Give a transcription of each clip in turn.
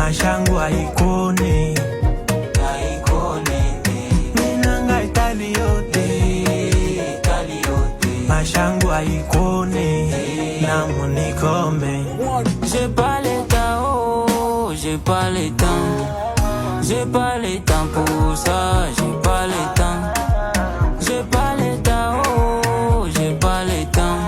Mashangu haikone Minanga Itali yote Mashangu haikone Na munikombe. J'ai pas le temps, oh, j'ai pas le temps. J'ai pas le temps pour ça, j'ai pas le temps. J'ai pas le temps, oh, j'ai pas le temps.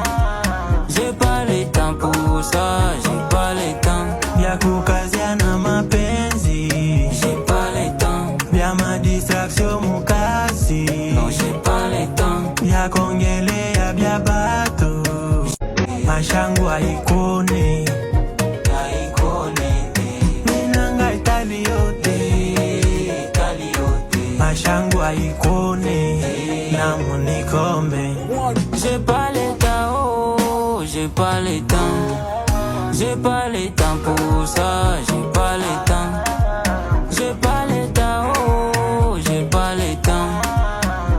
J'ai pas le temps pour ça, j'ai pas le temps. Vya kukazia na mapenzi, j'ai pas le temps. Vya madistraction mukasi, non j'ai pas le temps. Vya kongelea vya bato, Mashangu haikone Minanga Itali yote Mashangu haikone Na munikombe. J'ai pas le temps, oh, j'ai pas le temps. J'ai pas le temps pour ça, j'ai pas le temps. J'ai pas le temps, oh, j'ai pas le temps.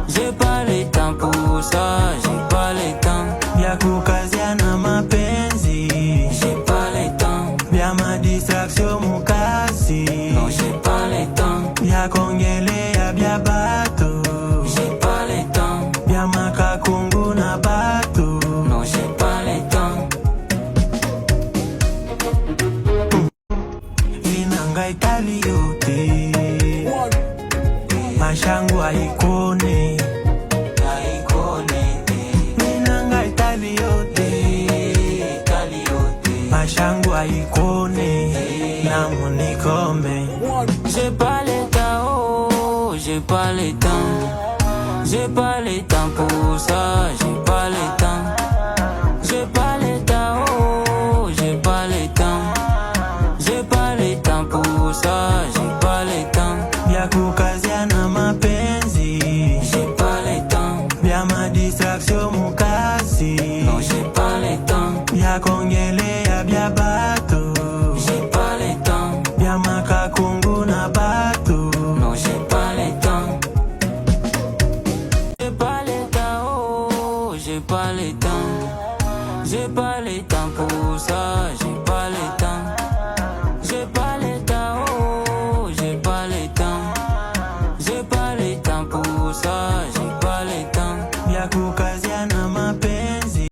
J'ai pas le temps pour ça, j'ai pas le temps. Vya kukazia na mapenzi, j'ai pas le temps. Vya madistraction mukasi, non j'ai pas le temps. Vya kongelea vya bato, j'ai pas le temps. Vya makakungu na bato, non j'ai pas le temps. Minanga Itali yote Mashangu haikone Minanga Itali yote Mashangu haikone Na munikombe. J'ai pas le temps, oh, j'ai pas le temps. J'ai pas le temps pour ça, j'ai pas le temps.